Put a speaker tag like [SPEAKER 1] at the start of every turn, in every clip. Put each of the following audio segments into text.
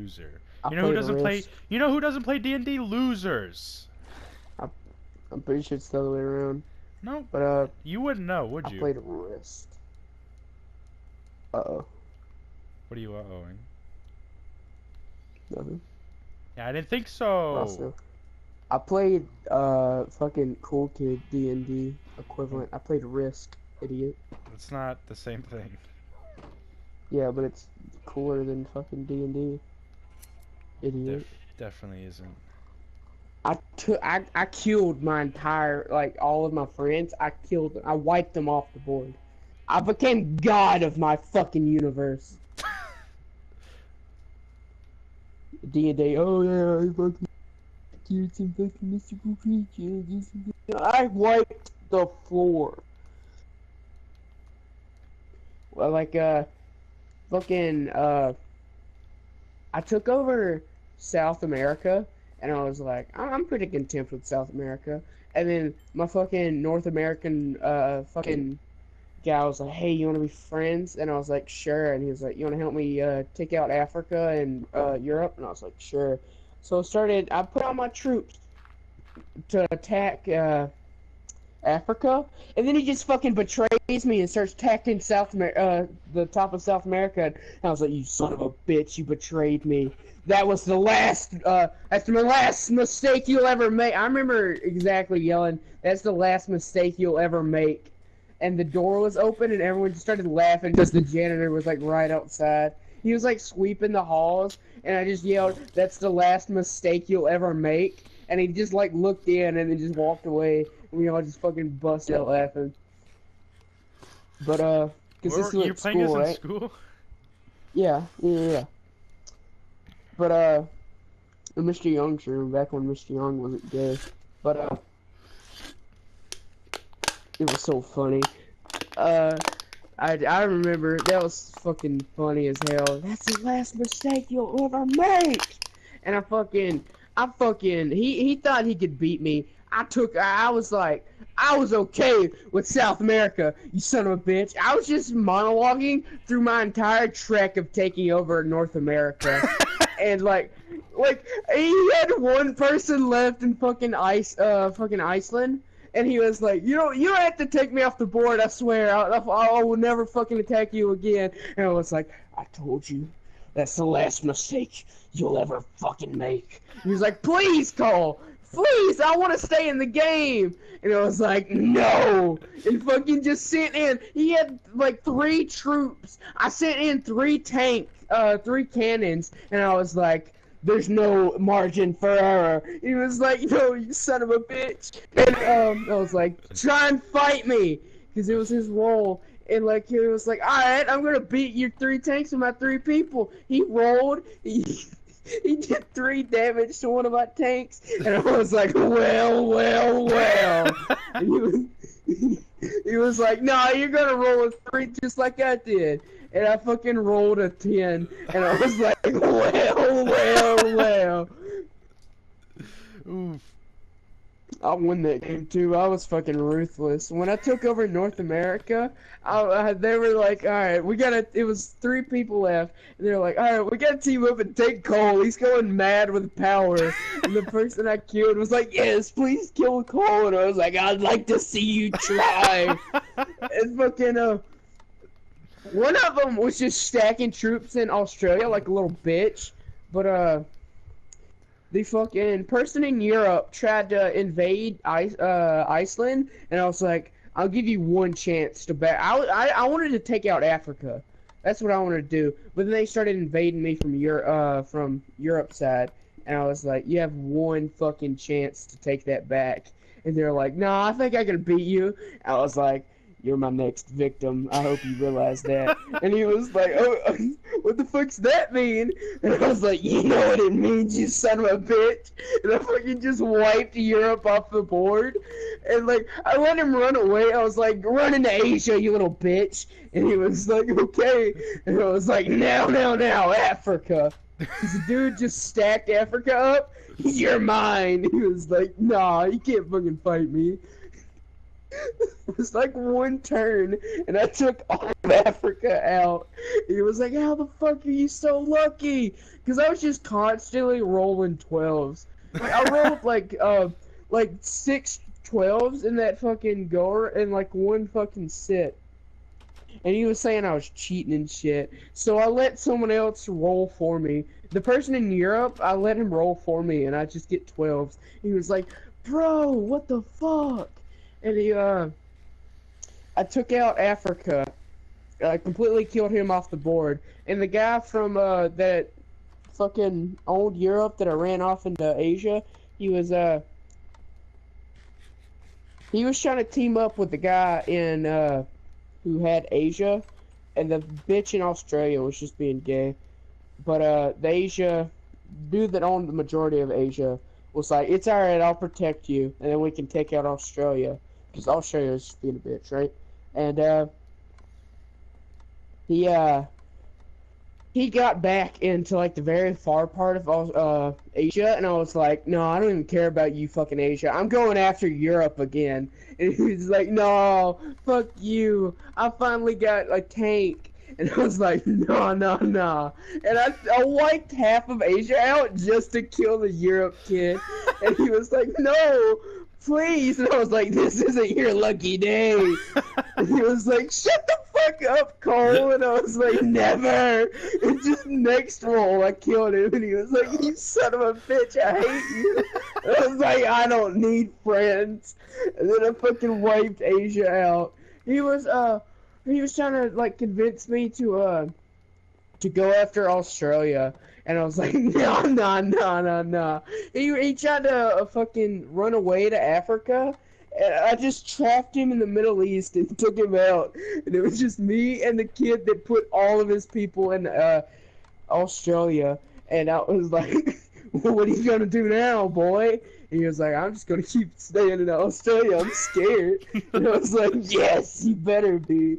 [SPEAKER 1] Loser.
[SPEAKER 2] I
[SPEAKER 1] You know who
[SPEAKER 2] played
[SPEAKER 1] doesn't play?
[SPEAKER 2] Risk.
[SPEAKER 1] You know who doesn't play D&D? Losers.
[SPEAKER 2] I, I'm pretty sure it's the other way around.
[SPEAKER 1] No,
[SPEAKER 2] But
[SPEAKER 1] you wouldn't know, would
[SPEAKER 2] I
[SPEAKER 1] you?
[SPEAKER 2] played Risk. Uh-oh.
[SPEAKER 1] What are you owing?
[SPEAKER 2] Nothing.
[SPEAKER 1] Yeah, I didn't think so.
[SPEAKER 2] Also, I played fucking Cool Kid D&D equivalent. I played Risk, idiot.
[SPEAKER 1] It's not the same thing.
[SPEAKER 2] Yeah, but it's cooler than fucking D&D, idiot.
[SPEAKER 1] Definitely isn't.
[SPEAKER 2] I killed my entire, like, all of my friends. I wiped them off the board. I became god of my fucking universe. D&D, oh yeah, I fucking killed some fucking mystical creatures. I wiped the floor. Well, like, fucking, I took over South America, and I was like, I'm pretty content with South America. And then my fucking North American, fucking guy was like, hey, you want to be friends? And I was like, sure. And he was like, you want to help me, take out Africa and, Europe? And I was like, sure. So I put on my troops to attack, Africa, and then he just fucking betrays me and starts attacking the top of South America. And I was like, "You son of a bitch! You betrayed me. That was the last. That's the last mistake you'll ever make." I remember exactly yelling, "That's the last mistake you'll ever make." And the door was open, and everyone just started laughing because the janitor was like right outside. He was like sweeping the halls, and I just yelled, "That's the last mistake you'll ever make." And he just like looked in and then just walked away. We all just fucking busted out laughing. But cause this was
[SPEAKER 1] You
[SPEAKER 2] at
[SPEAKER 1] playing this
[SPEAKER 2] school,
[SPEAKER 1] in
[SPEAKER 2] right?
[SPEAKER 1] school?
[SPEAKER 2] Yeah. But in Mr. Young's room, back when Mr. Young wasn't gay. But it was so funny. I remember that was fucking funny as hell. That's the last mistake you'll ever make. And he thought he could beat me. I was like, I was okay with South America, you son of a bitch. I was just monologuing through my entire trek of taking over North America. And like he had one person left in fucking Iceland. And he was like, you don't have to take me off the board, I swear. I will never fucking attack you again. And I was like, I told you, that's the last mistake you'll ever fucking make. He was like, please, Cole, please, I want to stay in the game. And I was like, no. And fucking just sent in. He had like 3 troops. I sent in 3 cannons. And I was like, there's no margin for error. He was like, no, you son of a bitch. And I was like, try and fight me. Because it was his role. And like he was like, alright, I'm gonna beat your 3 tanks with my 3 people. He rolled. He did 3 damage to one of my tanks, and I was like, well. And he was like, no, you're gonna roll a 3 just like I did. And I fucking rolled a 10, and I was like, well.
[SPEAKER 1] Oof.
[SPEAKER 2] I won that game too. I was fucking ruthless. When I took over North America, they were like, alright, it was 3 people left, and they were like, alright, we gotta team up and take Cole. He's going mad with power. And the person I killed was like, yes, please kill Cole. And I was like, I'd like to see you try. And fucking, one of them was just stacking troops in Australia like a little bitch. But, the fucking person in Europe tried to invade Iceland, and I was like, I'll give you one chance to bet. I wanted to take out Africa. That's what I wanted to do. But then they started invading me from Europe side, and I was like, you have one fucking chance to take that back. And they're like, no, I think I can beat you. I was like, you're my next victim. I hope you realize that. And he was like, oh, what the fuck's that mean? And I was like, you know what it means, you son of a bitch. And I fucking just wiped Europe off the board. And like, I let him run away. I was like, run into Asia, you little bitch. And he was like, okay. And I was like, now, Africa. This dude just stacked Africa up. You're mine. He was like, nah, you can't fucking fight me. It was like one turn, and I took all of Africa out. He was like, "How the fuck are you so lucky?" Because I was just constantly rolling 12s. Like I rolled like 6 12s in that fucking goer and like one fucking sit. And he was saying I was cheating and shit. So I let someone else roll for me. The person in Europe, I let him roll for me, and I just get 12s. He was like, "Bro, what the fuck?" And I took out Africa. I completely killed him off the board. And the guy from that fucking old Europe that I ran off into Asia, he was trying to team up with the guy in who had Asia, and the bitch in Australia was just being gay. But the Asia dude that owned the majority of Asia was like, "It's alright, I'll protect you, and then we can take out Australia." Because Australia was just being a bitch, right? And he he got back into like the very far part of Asia, and I was like, "No, I don't even care about you, fucking Asia. I'm going after Europe again." And he was like, "No, fuck you. I finally got a tank." And I was like, "No, no, no." And I wiped half of Asia out just to kill the Europe kid. And he was like, "No, please." And I was like, "This isn't your lucky day." And he was like, "Shut the fuck up, Cole." And I was like, "Never." And just next roll, I killed him. And he was like, "You son of a bitch, I hate you." And I was like, "I don't need friends." And then I fucking wiped Asia out. He was trying to like convince me to go after Australia. And I was like, "No, no, no, no, no." He tried to fucking run away to Africa. And I just trapped him in the Middle East and took him out. And it was just me and the kid that put all of his people in Australia. And I was like, "Well, what are you gonna do now, boy?" And he was like, "I'm just gonna keep staying in Australia. I'm scared." And I was like, "Yes, you better be."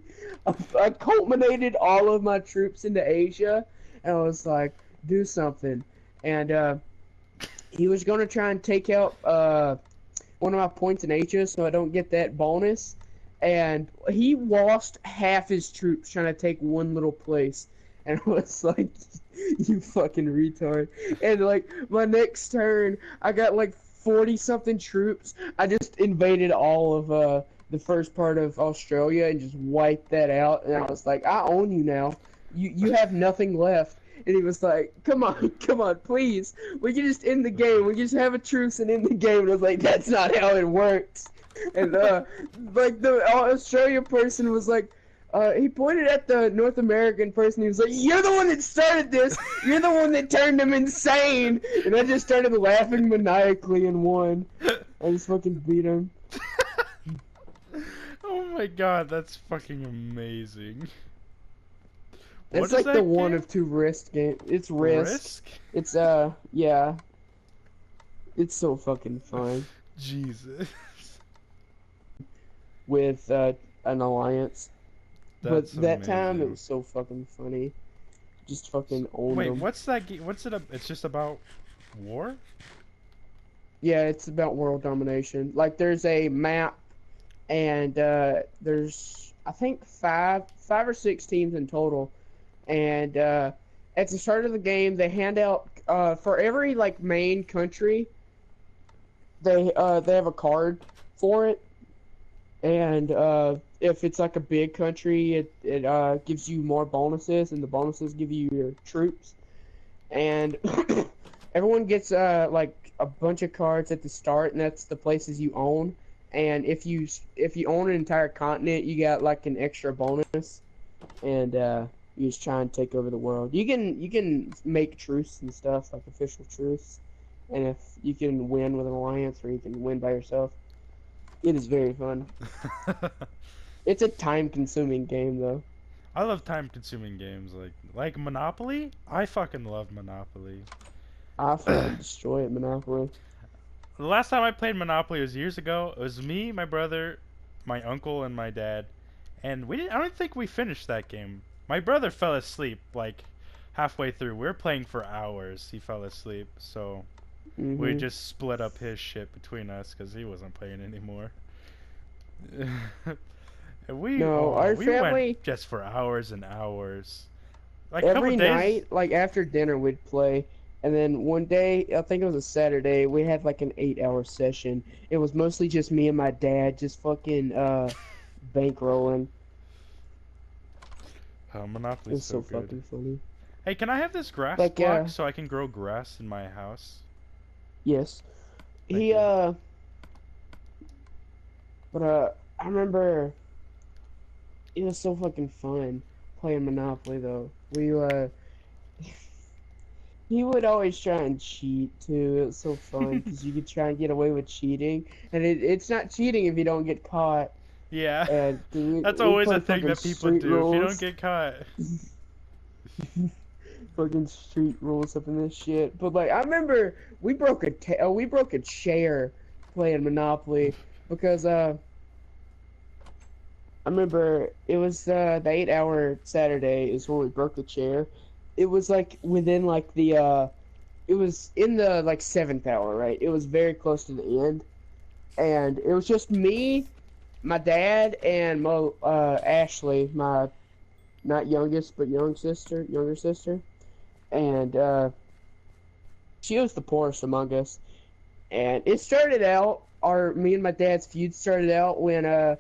[SPEAKER 2] I culminated all of my troops into Asia, and I was like, "Do something." And he was gonna try and take out one of my points in Asia, so I don't get that bonus. And he lost half his troops trying to take one little place. And I was like, "You fucking retard." And like my next turn, I got like 40 something troops. I just invaded all of the first part of Australia and just wiped that out. And I was like, "I own you now. You have nothing left." And he was like, "Come on, come on, please. We can just end the game. We can just have a truce and end the game." And I was like, "That's not how it works." And like the Australia person was like, he pointed at the North American person. He was like, "You're the one that started this. You're the one that turned him insane." And I just started laughing maniacally and won. I just fucking beat him.
[SPEAKER 1] Oh my god, that's fucking amazing.
[SPEAKER 2] It's
[SPEAKER 1] What is
[SPEAKER 2] like
[SPEAKER 1] that
[SPEAKER 2] the one
[SPEAKER 1] game?
[SPEAKER 2] of two Risk game. It's Risk.
[SPEAKER 1] Risk?
[SPEAKER 2] It's yeah. It's so fucking fun
[SPEAKER 1] Jesus.
[SPEAKER 2] with an alliance.
[SPEAKER 1] That's
[SPEAKER 2] But that time it
[SPEAKER 1] amazing.
[SPEAKER 2] was so fucking funny. Just fucking owned
[SPEAKER 1] Wait,
[SPEAKER 2] them.
[SPEAKER 1] what's that game? What's it? It's just about war?
[SPEAKER 2] Yeah, it's about world domination. Like there's a map, and there's I think five or six teams in total. And at the start of the game, they hand out for every like main country. They have a card for it, and if it's like a big country, it gives you more bonuses, and the bonuses give you your troops. And everyone gets like a bunch of cards at the start, and that's the places you own. And if you own an entire continent, you got like an extra bonus, and you just try and take over the world. You can make truce and stuff like official truce, and if you can win with an alliance or you can win by yourself, it is very fun. It's a time-consuming game though.
[SPEAKER 1] I love time-consuming games like Monopoly. I fucking love Monopoly.
[SPEAKER 2] I fucking destroy it, Monopoly.
[SPEAKER 1] The last time I played Monopoly was years ago. It was me, my brother, my uncle, and my dad, and we didn't. I don't think we finished that game. My brother fell asleep like halfway through. We were playing for hours. He fell asleep, so we
[SPEAKER 2] Mhm.
[SPEAKER 1] just split up his shit between us because he wasn't playing anymore. And we
[SPEAKER 2] No,
[SPEAKER 1] oh
[SPEAKER 2] our
[SPEAKER 1] we went
[SPEAKER 2] family
[SPEAKER 1] just for hours and hours. Like a couple
[SPEAKER 2] every
[SPEAKER 1] days.
[SPEAKER 2] night, like after dinner, we'd play. And then one day, I think it was a Saturday, we had like an 8-hour session. It was mostly just me and my dad, just fucking bankrolling.
[SPEAKER 1] Oh,
[SPEAKER 2] It
[SPEAKER 1] Monopoly's
[SPEAKER 2] was
[SPEAKER 1] so
[SPEAKER 2] so
[SPEAKER 1] good.
[SPEAKER 2] fucking funny.
[SPEAKER 1] Hey, can I have this grass
[SPEAKER 2] Like,
[SPEAKER 1] block so I can grow grass in my house?
[SPEAKER 2] yes.
[SPEAKER 1] Thank
[SPEAKER 2] He,
[SPEAKER 1] you.
[SPEAKER 2] but, I remember it was so fucking fun playing Monopoly, though. He would always try and cheat, too. It was so fun, because you could try and get away with cheating. And it's not cheating if you don't get caught.
[SPEAKER 1] Yeah.
[SPEAKER 2] And
[SPEAKER 1] That's
[SPEAKER 2] we
[SPEAKER 1] always a
[SPEAKER 2] play
[SPEAKER 1] thing
[SPEAKER 2] fucking
[SPEAKER 1] that people
[SPEAKER 2] street
[SPEAKER 1] do if you don't
[SPEAKER 2] rules.
[SPEAKER 1] get caught.
[SPEAKER 2] Fucking street rules up in this shit. But like I remember we broke a chair playing Monopoly because I remember it was the 8-hour Saturday is when we broke the chair. It was like within like the it was in the like 7th hour, right? It was very close to the end. And it was just me, my dad, and my Ashley, my not youngest but younger sister. And she was the poorest among us. And it started out, me and my dad's feud started out when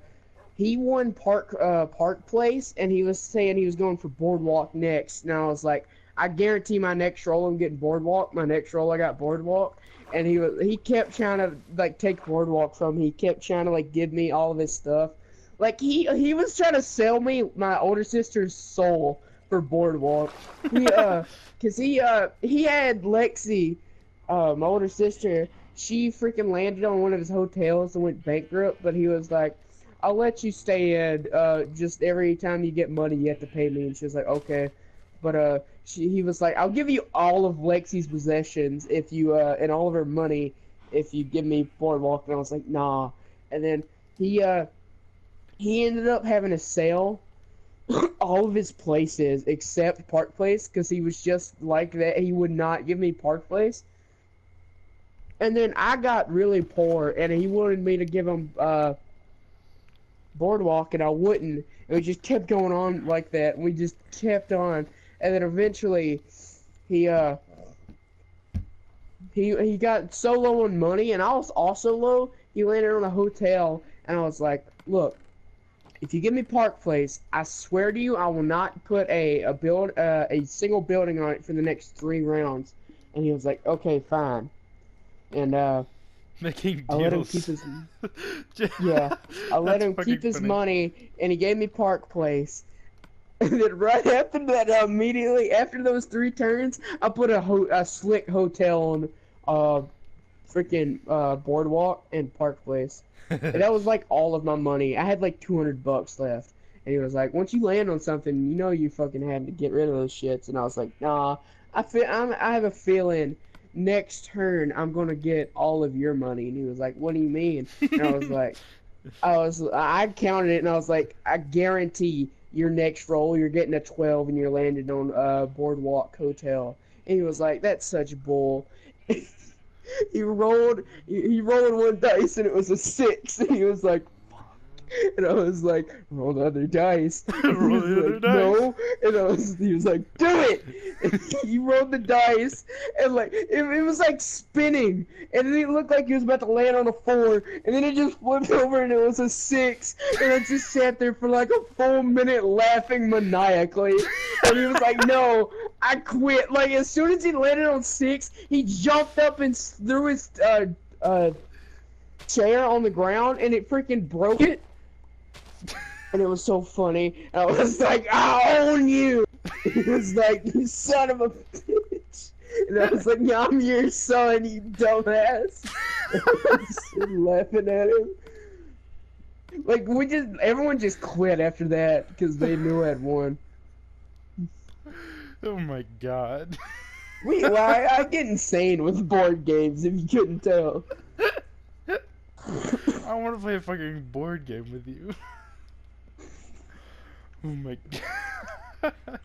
[SPEAKER 2] he won Park Place, and he was saying he was going for Boardwalk next. And I was like, I guarantee my next roll I'm getting Boardwalk. My next roll I got Boardwalk. And he kept trying to like take Boardwalk from me. He kept trying to like give me all of his stuff. Like he was trying to sell me my older sister's soul for Boardwalk. Cause he had Lexi, my older sister. She freaking landed on one of his hotels and went bankrupt. But he was like, "I'll let you stay in. Just every time you get money, you have to pay me." And she was like, "Okay." But he was like, "I'll give you all of Lexi's possessions if you and all of her money if you give me Boardwalk." And I was like, "Nah." And then he uh he ended up having to sell all of his places except Park Place because he was just like that. He would not give me Park Place. And then I got really poor, and he wanted me to give him Boardwalk, and I wouldn't. And we just kept going on like that. And we just kept on, and then eventually, he he got so low on money, and I was also low. He landed on a hotel, and I was like, "Look, if you give me Park Place, I swear to you, I will not put a single building on it for the next 3 rounds." And he was like, "Okay, fine." And
[SPEAKER 1] Making
[SPEAKER 2] I let him keep
[SPEAKER 1] deals.
[SPEAKER 2] his yeah, I let
[SPEAKER 1] That's
[SPEAKER 2] him keep
[SPEAKER 1] fucking
[SPEAKER 2] his
[SPEAKER 1] funny.
[SPEAKER 2] money, and he gave me Park Place. And then right after that, immediately after those 3 turns, I put a slick hotel on freaking Boardwalk and Park Place. And that was like all of my money. I had like $200 left. And he was like, "Once you land on something, you know you fucking had to get rid of those shits." And I was like, "Nah, I have a feeling next turn I'm gonna get all of your money." And he was like, "What do you mean?" And I counted it, and I was like, "I guarantee your next roll you're getting a 12 and you're landing on Boardwalk Hotel." And he was like, "That's such bull." He rolled one dice and it was a 6, and he was like, and I was like, "Roll the other dice." And he
[SPEAKER 1] Roll
[SPEAKER 2] was
[SPEAKER 1] the other
[SPEAKER 2] like,
[SPEAKER 1] dice.
[SPEAKER 2] "No." And he was like, "Do it." And he rolled the dice, and like it was like spinning, and then it looked like he was about to land on a 4, and then it just flipped over and it was a 6, and I just sat there for like a full minute laughing maniacally. And he was like, "No, I quit." Like as soon as he landed on 6, he jumped up and threw his chair on the ground, and it freaking broke it. And it was so funny. And I was like, "I own you." He was like, "You son of a bitch." And I was like, "Yeah, I'm your son, you dumbass." And I was laughing at him. Like, everyone just quit after that because they knew I had won.
[SPEAKER 1] Oh my god.
[SPEAKER 2] I get insane with board games if you couldn't tell.
[SPEAKER 1] I want to play a fucking board game with you. Oh my god.